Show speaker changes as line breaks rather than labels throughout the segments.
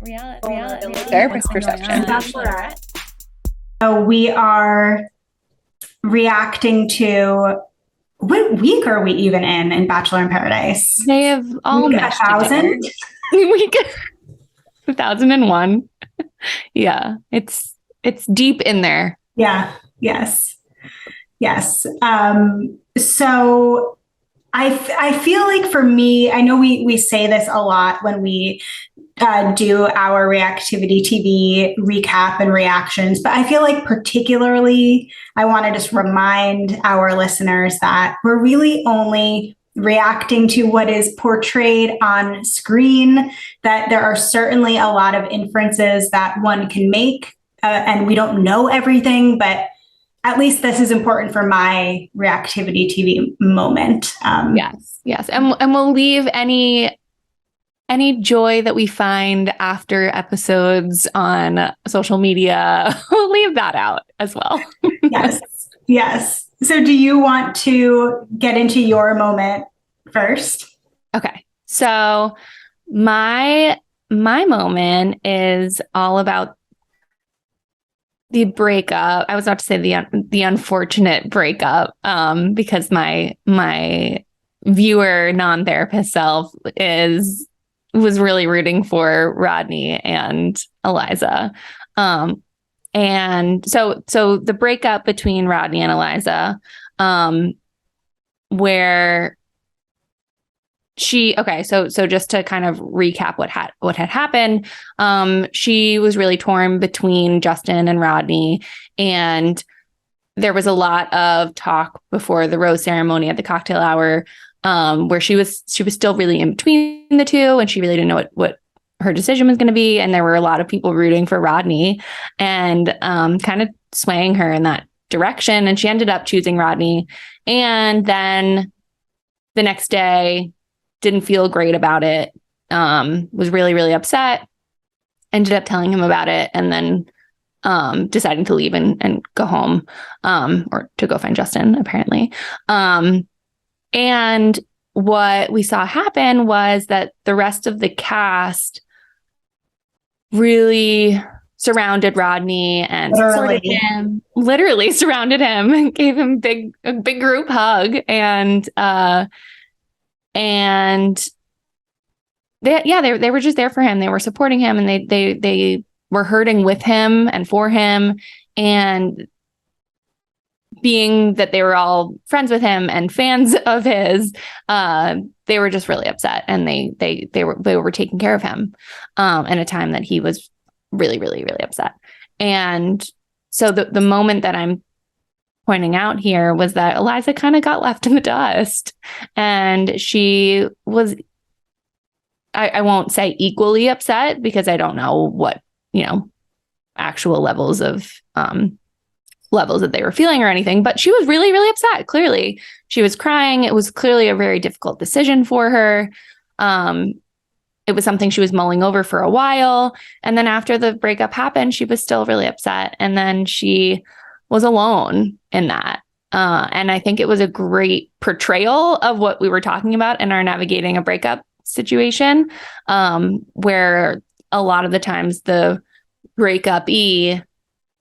therapist perception.
Bachelorette. So we are reacting to, what week are we even in Bachelor in Paradise?
They have all
week
meshed
1,000?
Week 2001. Yeah, it's deep in there.
Yeah. Yes. So I feel like for me, I know we say this a lot when we do our Reactivity TV recap and reactions, but I feel like particularly I want to just remind our listeners that we're really only reacting to what is portrayed on screen, that there are certainly a lot of inferences that one can make, and we don't know everything, but at least this is important for my Reactivity TV moment.
Yes. And we'll leave any joy that we find after episodes on social media, we'll leave that out as well.
Yes. So do you want to get into your moment first?
Okay. So my moment is all about the breakup. I was about to say the unfortunate breakup, because my viewer non-therapist self was really rooting for Rodney and Eliza. And so the breakup between Rodney and Eliza, where so just to kind of recap what had happened, she was really torn between Justin and Rodney, and there was a lot of talk before the rose ceremony at the cocktail hour, where she was still really in between the two, and she really didn't know what her decision was going to be, and there were a lot of people rooting for Rodney and kind of swaying her in that direction, and she ended up choosing Rodney, and then the next day didn't feel great about it, was really, really upset, ended up telling him about it, and then deciding to leave and go home, or to go find Justin, apparently. And what we saw happen was that the rest of the cast really surrounded Rodney and literally surrounded him and gave him a big group hug, and they were just there for him. They were supporting him, and they were hurting with him and for him. And being that they were all friends with him and fans of his, they were just really upset, and they were taking care of him in a time that he was really, really, really upset. And so the moment that I'm pointing out here was that Eliza kind of got left in the dust, and she was, I won't say equally upset, because I don't know what, actual levels that they were feeling or anything, but she was really, really upset. Clearly she was crying. It was clearly a very difficult decision for her. It was something she was mulling over for a while. And then after the breakup happened, she was still really upset. And then she was alone in that. And I think it was a great portrayal of what we were talking about in our navigating a breakup situation, where a lot of the times the breakup-y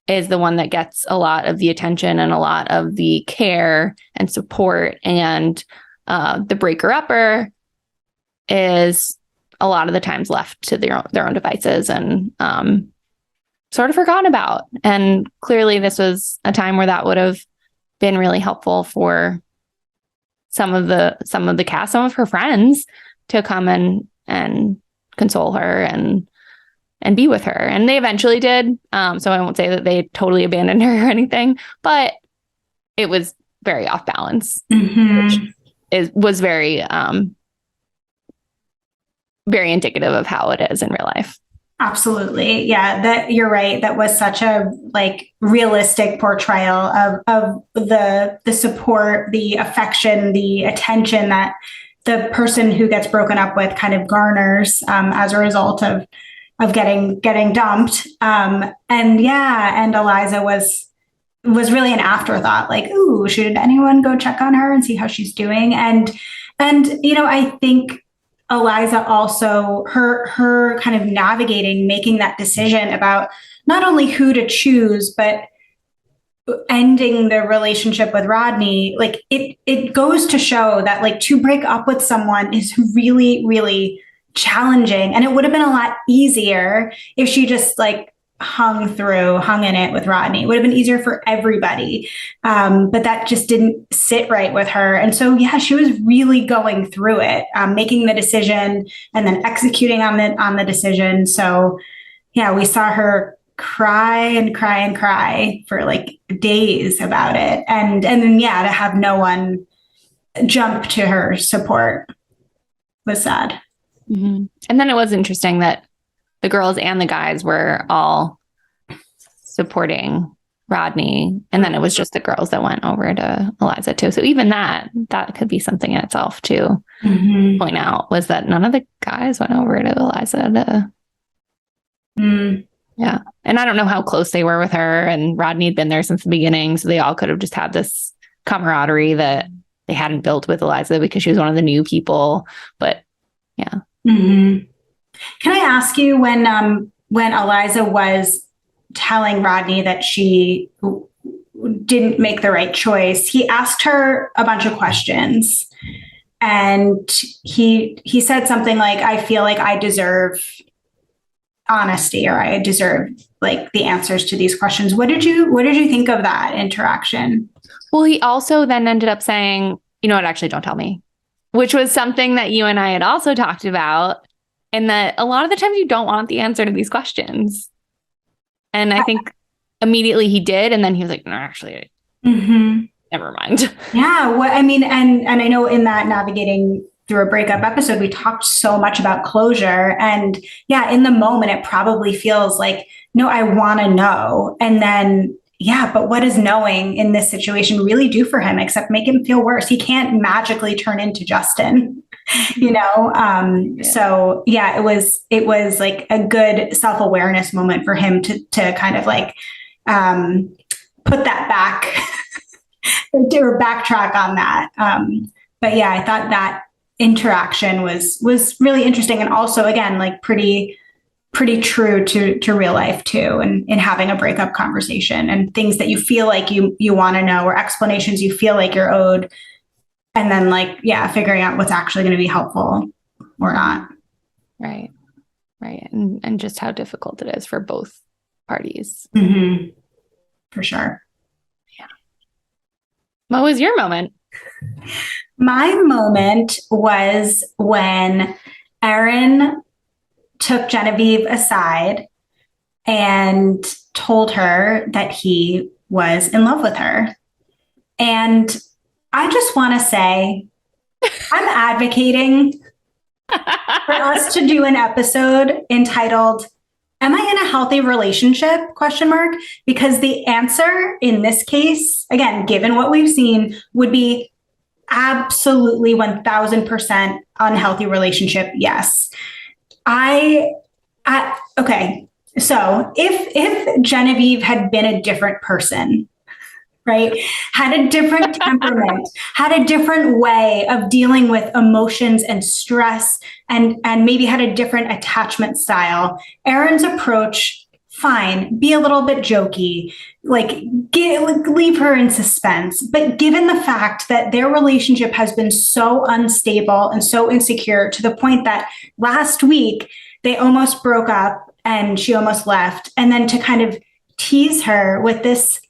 is the one that gets a lot of the attention and a lot of the care and support. And the breaker-upper is a lot of the times left to their own devices and sort of forgotten about. And clearly this was a time where that would have been really helpful for some of the cast, some of her friends, to come and console her and be with her. And they eventually did. So I won't say that they totally abandoned her or anything, but it was very off balance, which was very, very indicative of how it is in real life.
Absolutely. Yeah, that you're right. That was such a realistic portrayal of the support, the affection, the attention that the person who gets broken up with kind of garners as a result of getting dumped. And Eliza was really an afterthought, like, ooh, should anyone go check on her and see how she's doing? And I think Eliza also, her kind of navigating, making that decision about not only who to choose, but ending the relationship with Rodney, like it goes to show that like to break up with someone is really, really challenging. And it would have been a lot easier if she just like hung in it with Rodney. It would have been easier for everybody. But that just didn't sit right with her. And so, yeah, she was really going through it, making the decision and then executing on the decision. So yeah, we saw her cry and cry and cry for like days about it. And then, yeah, to have no one jump to her support was sad.
Mm-hmm. And then it was interesting that the girls and the guys were all supporting Rodney. And then it was just the girls that went over to Eliza too. So even that could be something in itself to point out, was that none of the guys went over to Eliza to... Yeah. And I don't know how close they were with her, and Rodney had been there since the beginning. So they all could have just had this camaraderie that they hadn't built with Eliza because she was one of the new people. But yeah.
Mm-hmm. Can I ask you, when Eliza was telling Rodney that she didn't make the right choice, he asked her a bunch of questions, and he said something like, I feel like I deserve honesty, or I deserve like the answers to these questions. What did you think of that interaction?
Well, he also then ended up saying, you know what, actually don't tell me, which was something that you and I had also talked about, and that a lot of the times you don't want the answer to these questions. And I think immediately he did. And then he was like, no, actually, never mind.
Yeah. What I mean, and I know in that navigating through a breakup episode, we talked so much about closure. And yeah, in the moment, it probably feels like, no, I want to know. And then, yeah, but what does knowing in this situation really do for him except make him feel worse? He can't magically turn into Justin, you know? So yeah, it was like a good self-awareness moment for him to kind of like, put that back or backtrack on that. But yeah, I thought that interaction was really interesting, and also again like pretty true to real life too, and in having a breakup conversation and things that you feel like you want to know, or explanations you feel like you're owed, and then like figuring out what's actually going to be helpful or not. Right.
And just how difficult it is for both parties.
For sure.
Yeah. What was your moment?
My moment was when Aaron took Genevieve aside and told her that he was in love with her. And I just want to say, I'm advocating for us to do an episode entitled, Am I in a healthy relationship? ? Because the answer in this case, again, given what we've seen, would be absolutely 1000% unhealthy relationship. Yes. Okay. So if Genevieve had been a different person, right, had a different temperament, had a different way of dealing with emotions and stress, and maybe had a different attachment style, Aaron's approach, fine, be a little bit jokey, leave her in suspense. But given the fact that their relationship has been so unstable and so insecure to the point that last week they almost broke up and she almost left, and then to kind of tease her with this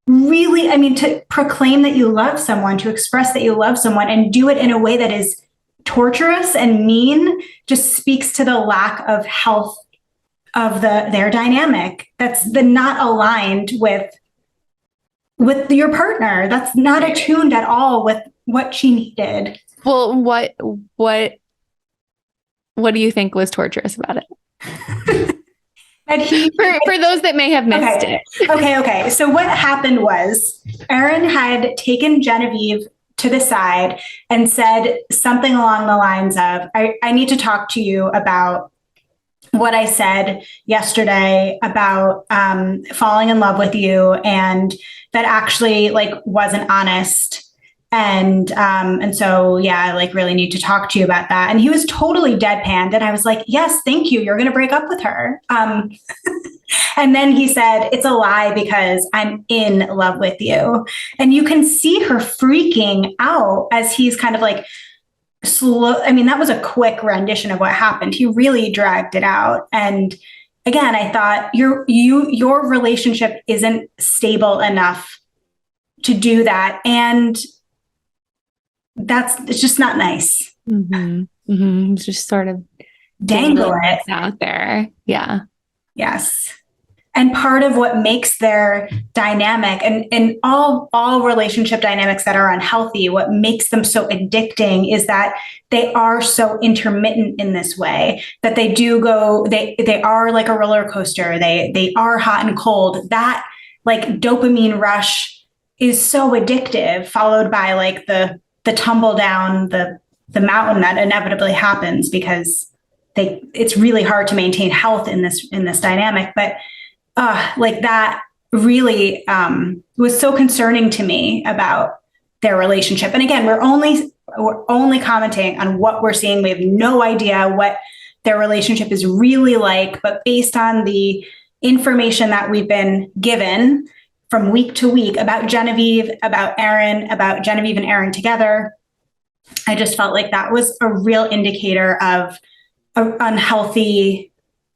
really, I mean, to proclaim that you love someone, to express that you love someone and do it in a way that is torturous and mean, just speaks to the lack of health of their dynamic. That's not aligned with your partner. That's not attuned at all with what she needed.
Well, what do you think was torturous about it? For those that may have missed it.
Okay. So what happened was Aaron had taken Genevieve to the side and said something along the lines of, I need to talk to you about what I said yesterday about falling in love with you, and that actually wasn't honest. And so, yeah, I like really need to talk to you about that. And he was totally deadpanned. And I was like, yes, thank you. You're going to break up with her. And then he said, it's a lie because I'm in love with you. And you can see her freaking out as he's kind of like slow. I mean, that was a quick rendition of what happened. He really dragged it out. And again, I thought your relationship isn't stable enough to do that. And it's just not nice.
It's just sort of
dangle it
out there. Yeah.
Yes. And part of what makes their dynamic and all relationship dynamics that are unhealthy, what makes them so addicting is that they are so intermittent in this way that they are like a roller coaster. They are hot and cold. That like dopamine rush is so addictive, followed by like the tumble down the mountain that inevitably happens because it's really hard to maintain health in this dynamic. But like that really was so concerning to me about their relationship. And again, we're only commenting on what we're seeing. We have no idea what their relationship is really like, but based on the information that we've been given from week to week about Genevieve, about Aaron, about Genevieve and Aaron together, I just felt like that was a real indicator of an unhealthy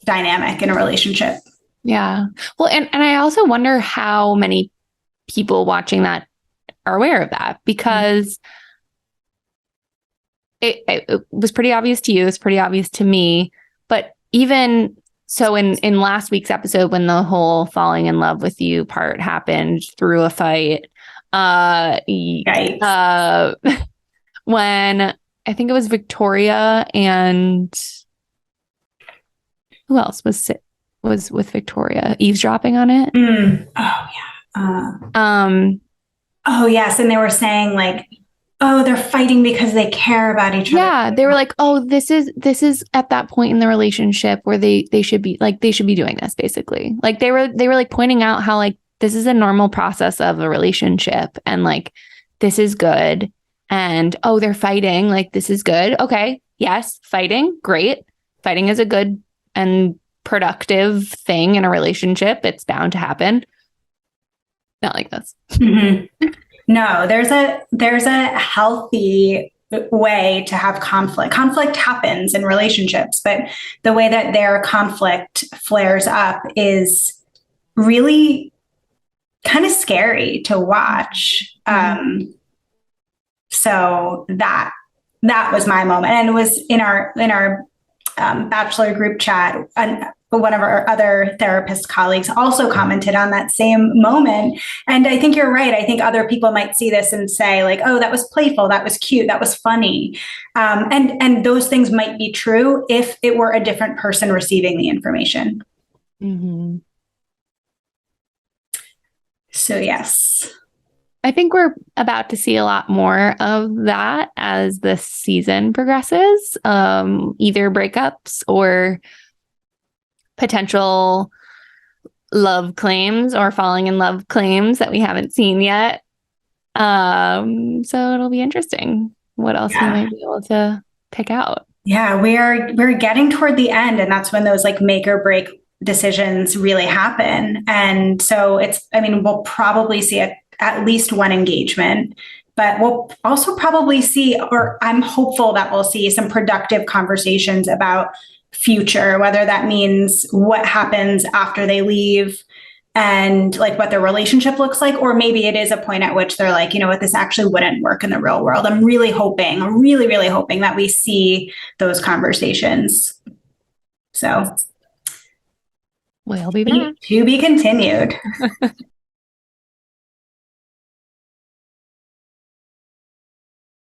dynamic in a relationship.
Yeah. Well, and I also wonder how many people watching that are aware of that, because it was pretty obvious to you. It's pretty obvious to me. But even so, in last week's episode, when the whole falling in love with you part happened through a fight, when I think it was Victoria and who else was with Victoria eavesdropping on it?
Oh yeah. Oh yes, and they were saying like, oh, they're fighting because they care about each other.
Yeah, they were like, oh, this is at that point in the relationship where they should be doing this, basically. Like they were like pointing out how like this is a normal process of a relationship, and like this is good. And oh, they're fighting, like this is good. Okay, yes, fighting, great. Fighting is a good and productive thing in a relationship. It's bound to happen. Not like this.
Mm-hmm. No, there's a healthy way to have conflict. Conflict happens in relationships, but the way that their conflict flares up is really kind of scary to watch. So that was my moment, and it was in our Bachelor group chat. And one of our other therapist colleagues also commented on that same moment. And I think you're right. I think other people might see this and say like, oh, that was playful. That was cute. That was funny. And those things might be true if it were a different person receiving the information.
Mm-hmm.
So, yes.
I think we're about to see a lot more of that as the season progresses, either breakups or potential love claims or falling in love claims that we haven't seen yet. So it'll be interesting what else we might be able to pick out.
Yeah, we're getting toward the end, and that's when those like make or break decisions really happen. And so we'll probably see at least one engagement, but we'll also probably see, or I'm hopeful that we'll see some productive conversations about future, whether that means what happens after they leave and like what their relationship looks like, or maybe it is a point at which they're like, you know what, this actually wouldn't work in the real world. I'm really hoping that we see those conversations. So
we'll be back.
To be continued.